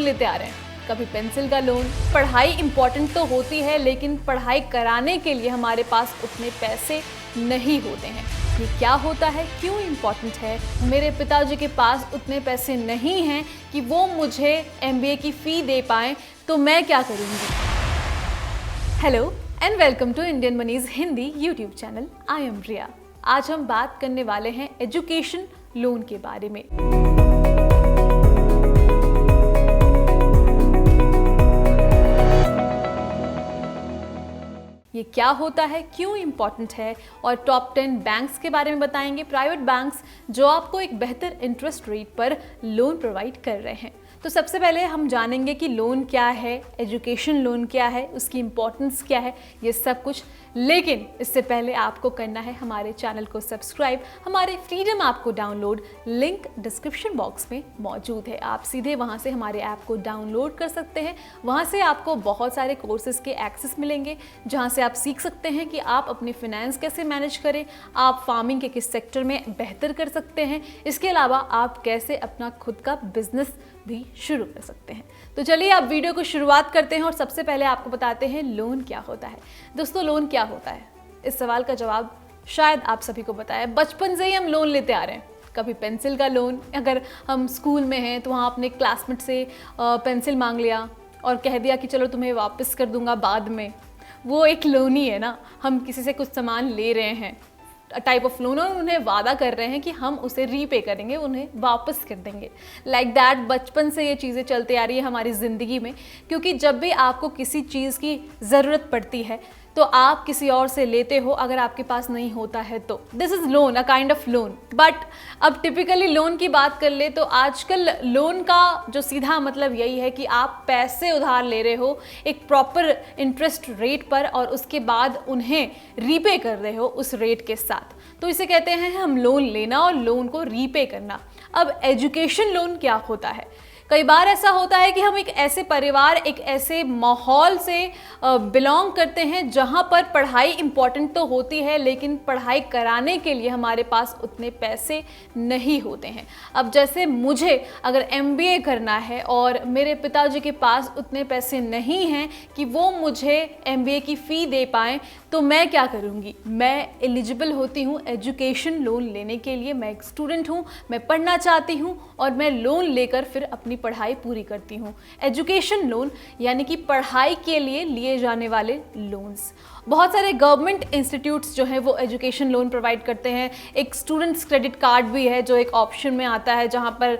लेते आ रहे हैं, कभी पेंसिल का लोन। पढ़ाई इम्पॉर्टेंट तो होती है, लेकिन पढ़ाई कराने के लिए हमारे पास उतने पैसे नहीं होते हैं। ये क्या होता है, क्यों इम्पॉर्टेंट है? मेरे पिताजी के पास उतने पैसे नहीं हैं कि वो मुझे MBA की फ़ी दे पाएँ, तो मैं क्या करूँगी? Hello and welcome to Indian money's Hindi YouTube channel. I am Riya. आज हम बात करने वाले हैं एजुकेशन लोन के बारे में। ये क्या होता है, क्यों इम्पॉर्टेंट है, और टॉप 10 बैंक्स के बारे में बताएंगे, प्राइवेट बैंक्स जो आपको एक बेहतर इंटरेस्ट रेट पर लोन प्रोवाइड कर रहे हैं। तो सबसे पहले हम जानेंगे कि लोन क्या है, एजुकेशन लोन क्या है, उसकी इम्पोर्टेंस क्या है, ये सब कुछ। लेकिन इससे पहले आपको करना है हमारे चैनल को सब्सक्राइब, हमारे फ्रीडम ऐप को डाउनलोड, लिंक डिस्क्रिप्शन बॉक्स में मौजूद है। आप सीधे वहाँ से हमारे ऐप को डाउनलोड कर सकते हैं। वहाँ से आपको बहुत सारे कोर्सेज के एक्सेस मिलेंगे, जहाँ से आप सीख सकते हैं कि आप अपनी फाइनेंस कैसे मैनेज करें, आप फार्मिंग के किस सेक्टर में बेहतर कर सकते हैं, इसके अलावा आप कैसे अपना खुद का बिजनेस भी शुरू कर सकते हैं। तो चलिए आप वीडियो को शुरुआत करते हैं और सबसे पहले आपको बताते हैं लोन क्या होता है। दोस्तों, लोन क्या होता है, इस सवाल का जवाब शायद आप सभी को पता है। बचपन से ही हम लोन लेते आ रहे हैं, कभी पेंसिल का लोन, अगर हम स्कूल में हैं तो वहाँ अपने क्लासमेट से पेंसिल मांग लिया और कह दिया कि चलो तुम्हें वापस कर दूंगा बाद में। वो एक लोन ही है ना, हम किसी से कुछ सामान ले रहे हैं, टाइप ऑफ लोन, और उन्हें वादा कर रहे हैं कि हम उसे रीपे करेंगे, उन्हें वापस कर देंगे। लाइक दैट बचपन से ये चीज़ें चलती आ रही है हमारी ज़िंदगी में, क्योंकि जब भी आपको किसी चीज़ की ज़रूरत पड़ती है तो आप किसी और से लेते हो, अगर आपके पास नहीं होता है तो। This is loan, a kind of loan. But अब टिपिकली लोन की बात कर ले तो आजकल लोन का जो सीधा मतलब यही है कि आप पैसे उधार ले रहे हो एक प्रॉपर इंटरेस्ट रेट पर, और उसके बाद उन्हें रीपे कर रहे हो उस रेट के साथ। तो इसे कहते हैं हम लोन लेना और लोन को रीपे करना। अब एजुकेशन लोन क्या होता है? कई बार ऐसा होता है कि हम एक ऐसे परिवार, एक ऐसे माहौल से बिलोंग करते हैं जहां पर पढ़ाई इम्पॉर्टेंट तो होती है, लेकिन पढ़ाई कराने के लिए हमारे पास उतने पैसे नहीं होते हैं। अब जैसे मुझे अगर MBA करना है और मेरे पिताजी के पास उतने पैसे नहीं हैं कि वो मुझे MBA की फ़ी दे पाएँ, तो मैं क्या करूँगी? मैं एलिजिबल होती हूँ एजुकेशन लोन लेने के लिए। मैं एक स्टूडेंट हूँ, मैं पढ़ना चाहती हूँ और मैं लोन लेकर फिर अपनी पढ़ाई पूरी करती हूँ। एजुकेशन लोन यानी कि पढ़ाई के लिए लिए जाने वाले लोन्स। बहुत सारे गवर्नमेंट इंस्टीट्यूट्स जो हैं वो एजुकेशन लोन प्रोवाइड करते हैं। एक स्टूडेंट्स क्रेडिट कार्ड भी है जो एक ऑप्शन में आता है, जहाँ पर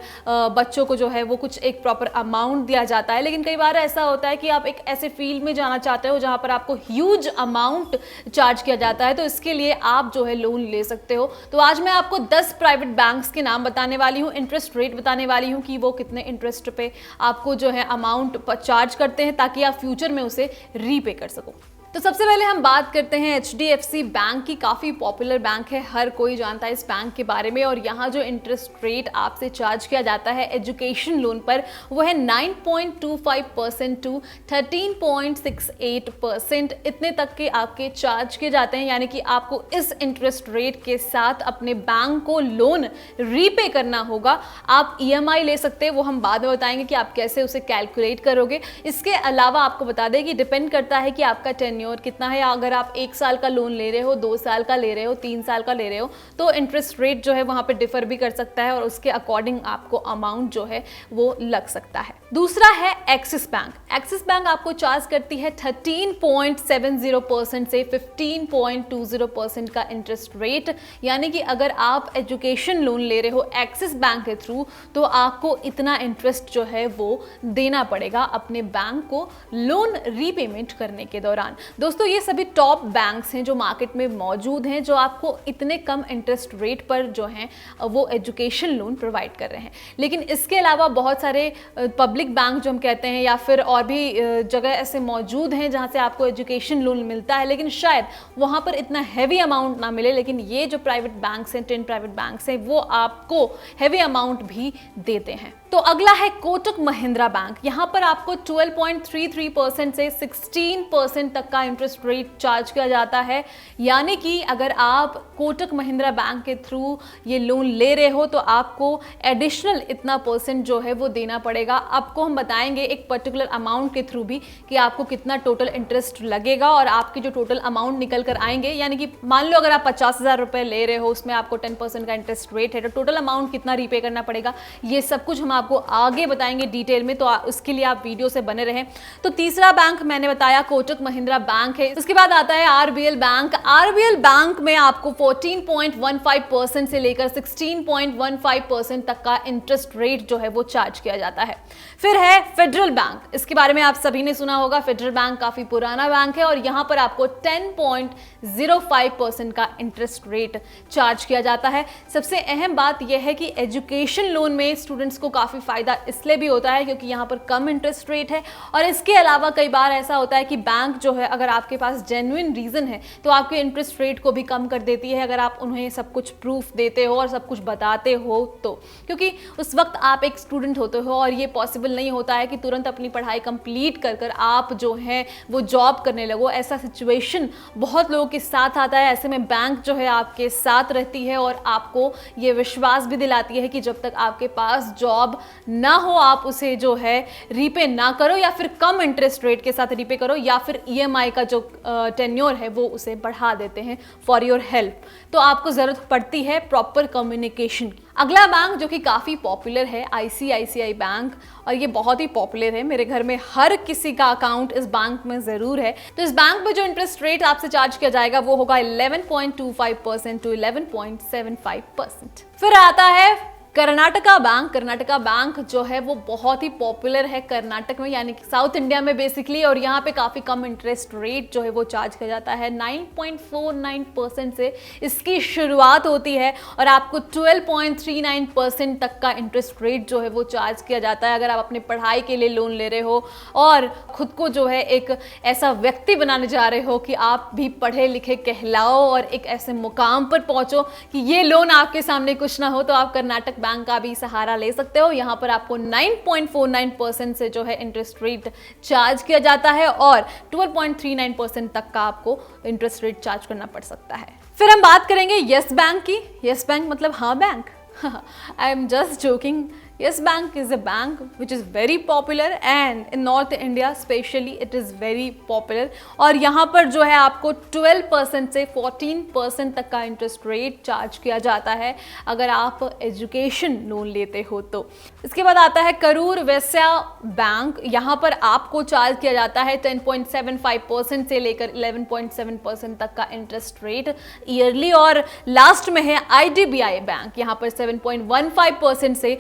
बच्चों को जो है वो कुछ एक प्रॉपर अमाउंट दिया जाता है। लेकिन कई बार ऐसा होता है कि आप एक ऐसे फील्ड में जाना चाहते हो जहाँ पर आपको ह्यूज अमाउंट चार्ज किया जाता है, तो इसके लिए आप जो है लोन ले सकते हो। तो आज मैं आपको 10 प्राइवेट बैंक्स के नाम बताने वाली हूँ, इंटरेस्ट रेट बताने वाली हूँ कि वो कितने इंटरेस्ट पे आपको जो है अमाउंट चार्ज करते हैं, ताकि आप फ्यूचर में उसे रीपे कर सको। तो सबसे पहले हम बात करते हैं HDFC बैंक की। काफ़ी पॉपुलर बैंक है, हर कोई जानता है इस बैंक के बारे में। और यहाँ जो इंटरेस्ट रेट आपसे चार्ज किया जाता है एजुकेशन लोन पर, वो है 9.25% टू 13.68%। इतने तक के आपके चार्ज किए जाते हैं, यानी कि आपको इस इंटरेस्ट रेट के साथ अपने बैंक को लोन रीपे करना होगा। आप EMI ले सकते हैं, वो हम बाद में बताएंगे कि आप कैसे उसे कैलकुलेट करोगे। इसके अलावा आपको बता दें कि डिपेंड करता है कि आपका टेन्योर कितना है। अगर आप 1 साल का लोन ले रहे हो, 2 साल का ले रहे हो, 3 साल का ले रहे हो, तो इंटरेस्ट रेट जो है वहाँ पे डिफर भी कर सकता है और उसके अकॉर्डिंग आपको अमाउंट जो है वो लग सकता है। दूसरा है एक्सिस बैंक। एक्सिस बैंक आपको चार्ज करती है 13.70% से 15.20% का इंटरेस्ट रेट, यानी कि अगर आप एजुकेशन लोन ले रहे हो एक्सिस बैंक के थ्रू, तो आपको इतना इंटरेस्ट जो है वो देना पड़ेगा अपने बैंक को लोन रीपेमेंट करने के दौरान। दोस्तों, ये सभी टॉप बैंक्स हैं जो मार्केट में मौजूद हैं, जो आपको इतने कम इंटरेस्ट रेट पर जो हैं वो एजुकेशन लोन प्रोवाइड कर रहे हैं। लेकिन इसके अलावा बहुत सारे पब्लिक बैंक जो हम कहते हैं, या फिर और भी जगह ऐसे मौजूद हैं जहां से आपको एजुकेशन लोन मिलता है, लेकिन शायद वहां पर इतना हैवी अमाउंट ना मिले। लेकिन ये जो प्राइवेट बैंक्स हैं, 10 प्राइवेट बैंक्स हैं, वो आपको हैवी अमाउंट भी देते हैं। तो अगला है कोटक महिंद्रा बैंक। यहाँ पर आपको 12.33% से 16% तक का का इंटरेस्ट रेट चार्ज किया जाता है। यानी कि अगर आप कोटक महिंद्रा बैंक के थ्रू ये लोन ले रहे हो तो आपको एडिशनल इतना % जो है वो देना पड़ेगा। आपको हम बताएंगे एक पर्टिकुलर अमाउंट के थ्रू भी कि आपको कितना टोटल इंटरेस्ट लगेगा और आपके जो टोटल अमाउंट निकल कर आएंगे, यानी कि मान लो अगर आप 50,000 रुपए ले रहे हो, उसमें आपको 10% का इंटरेस्ट रेट है, तो टोटल अमाउंट कितना रीपे करना पड़ेगा, ये सब कुछ हम आपको आगे बताएंगे डिटेल में, तो उसके लिए आप वीडियो से बने रहें। तो तीसरा बैंक मैंने बताया कोटक महिंद्रा बैंक है। उसके बाद आता है आरबीएल बैंक। आरबीएल बैंक में आपको 14.15% से लेकर 16.15% तक का इंटरेस्ट रेट जो है वो चार्ज किया जाता है। फिर है फेडरल बैंक। इसके बारे में आप सभी ने सुना होगा। फेडरल बैंक काफी पुराना बैंक है और यहां पर आपको 10.05% का इंटरेस्ट रेट चार्ज किया जाता है। सबसे अहम बात यह है कि एजुकेशन लोन में स्टूडेंट्स को काफी फायदा इसलिए भी होता है क्योंकि यहां पर कम इंटरेस्ट रेट है, और इसके अलावा कई बार ऐसा होता है कि बैंक जो है अगर आपके पास जेन्युइन रीजन है तो आपके इंटरेस्ट रेट को भी कम कर देती है, अगर आप उन्हें सब कुछ प्रूफ देते हो और सब कुछ बताते हो तो। क्योंकि उस वक्त आप एक स्टूडेंट होते हो और ये पॉसिबल नहीं होता है कि तुरंत अपनी पढ़ाई कंप्लीट कर कर आप जो है वो जॉब करने लगो। ऐसा सिचुएशन बहुत लोगों के साथ आता है। ऐसे में बैंक जो है आपके साथ रहती है और आपको ये विश्वास भी दिलाती है कि जब तक आपके पास जॉब ना हो आप उसे जो है रीपे ना करो, या फिर कम इंटरेस्ट रेट के साथ रीपे करो, या फिर ईएमआई का जो टेन्योर है वो उसे बढ़ा देते हैं फॉर योर हेल्प। तो आपको जरूरत पड़ती है प्रॉपर कम्युनिकेशन की। अगला बैंक जो कि काफ़ी पॉपुलर है आईसीआईसीआई बैंक, और ये बहुत ही पॉपुलर है। मेरे घर में हर किसी का अकाउंट इस बैंक में ज़रूर है। तो इस बैंक में जो इंटरेस्ट रेट आपसे चार्ज किया जाएगा वो होगा 11.25% टू 11.75%। फिर आता है कर्नाटका बैंक। कर्नाटका बैंक जो है वो बहुत ही पॉपुलर है कर्नाटक में, यानी कि साउथ इंडिया में बेसिकली, और यहाँ पे काफ़ी कम इंटरेस्ट रेट जो है वो चार्ज किया जाता है। 9.49% से इसकी शुरुआत होती है और आपको 12.39% तक का इंटरेस्ट रेट जो है वो चार्ज किया जाता है। अगर आप अपनी पढ़ाई के लिए लोन ले रहे हो और खुद को जो है एक ऐसा व्यक्ति बनाने जा रहे हो कि आप भी पढ़े लिखे कहलाओ और एक ऐसे मुकाम पर पहुंचो कि ये लोन आपके सामने कुछ ना हो, तो आप कर्नाटक बैंक का भी सहारा ले सकते हो। यहां पर आपको 9.49% से जो है इंटरेस्ट रेट चार्ज किया जाता है और 12.39% तक का आपको इंटरेस्ट रेट चार्ज करना पड़ सकता है। फिर हम बात करेंगे यस बैंक की। यस बैंक मतलब हाँ bank. I am just joking. Yes Bank is a bank which is very popular and in North India especially it is very popular, और यहाँ पर जो है आपको 12% से 14% तक का इंटरेस्ट रेट चार्ज किया जाता है अगर आप एजुकेशन लोन लेते हो तो। इसके बाद आता है करूर वैश्य बैंक। यहाँ पर आपको चार्ज किया जाता है 10.75% से लेकर 11.7% तक का इंटरेस्ट रेट ईयरली, और लास्ट में है IDBI बैंक। यहाँ पर 7.15% से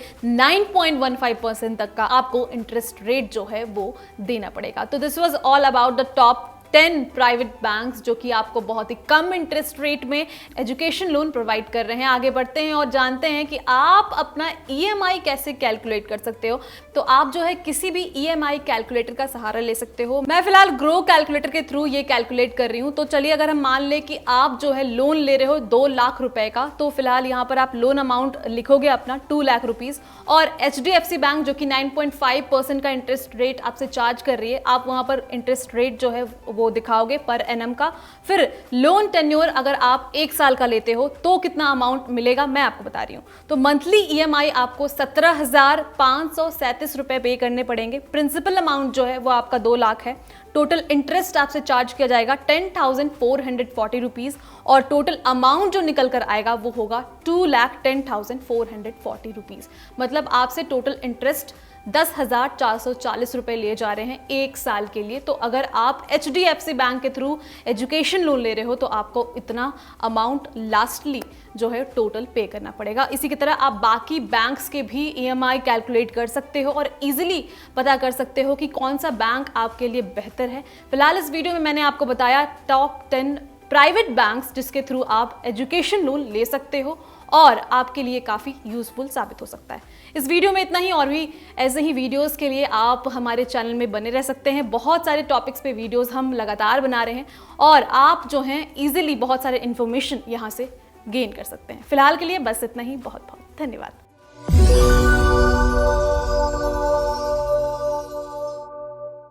9.15% तक का आपको इंटरेस्ट रेट जो है वो देना पड़ेगा। तो this was all about the top 10 private banks जो कि आपको बहुत ही कम इंटरेस्ट रेट में एजुकेशन लोन प्रोवाइड कर रहे हैं। आगे बढ़ते हैं और जानते हैं कि आप अपना ईएमआई कैसे कैलकुलेट कर सकते हो। तो आप जो है किसी भी ईएमआई कैलकुलेटर का सहारा ले सकते हो। मैं फिलहाल ग्रो कैलकुलेटर के थ्रू ये कैलकुलेट कर रही हूँ। तो चलिए अगर हम मान ले कि आप जो है लोन ले रहे हो 2 लाख रुपए का, तो फिलहाल यहाँ पर आप लोन अमाउंट लिखोगे अपना 2 लाख रुपीज, और HDFC बैंक जो कि 9.5% का इंटरेस्ट रेट आपसे चार्ज कर रही है, आप वहां पर इंटरेस्ट रेट जो है वो दिखाओगे पर एनम का। फिर लोन टेन्योर अगर आप 1 साल का लेते हो तो कितना अमाउंट मिलेगा मैं आपको बता रही हूँ। तो मंथली ईएमआई आपको 17,537 रुपए पे करने पड़ेंगे। प्रिंसिपल अमाउंट जो है वो आपका 2 लाख है। टोटल इंटरेस्ट आपसे चार्ज किया जाएगा 10,440 रुपीज, और टोटल अमाउंट जो निकल कर आएगा वो होगा 2,10,440 रुपीज। मतलब आपसे टोटल इंटरेस्ट 10,440 रुपए लिए जा रहे हैं 1 साल के लिए। तो अगर आप HDFC बैंक के थ्रू एजुकेशन लोन ले रहे हो तो आपको इतना अमाउंट लास्टली जो है टोटल पे करना पड़ेगा। इसी की तरह आप बाकी बैंक्स के भी EMI कैलकुलेट कर सकते हो और इजीली पता कर सकते हो कि कौन सा बैंक आपके लिए बेहतर है। फिलहाल इस वीडियो में मैंने आपको बताया टॉप 10 प्राइवेट बैंक्स जिसके थ्रू आप एजुकेशन लोन ले सकते हो और आपके लिए काफ़ी यूजफुल साबित हो सकता है। इस वीडियो में इतना ही, और भी ऐसे ही वीडियोस के लिए आप हमारे चैनल में बने रह सकते हैं। बहुत सारे टॉपिक्स पे वीडियोस हम लगातार बना रहे हैं और आप जो हैं इजीली बहुत सारे इन्फॉर्मेशन यहाँ से गेन कर सकते हैं। फिलहाल के लिए बस इतना ही। बहुत बहुत धन्यवाद।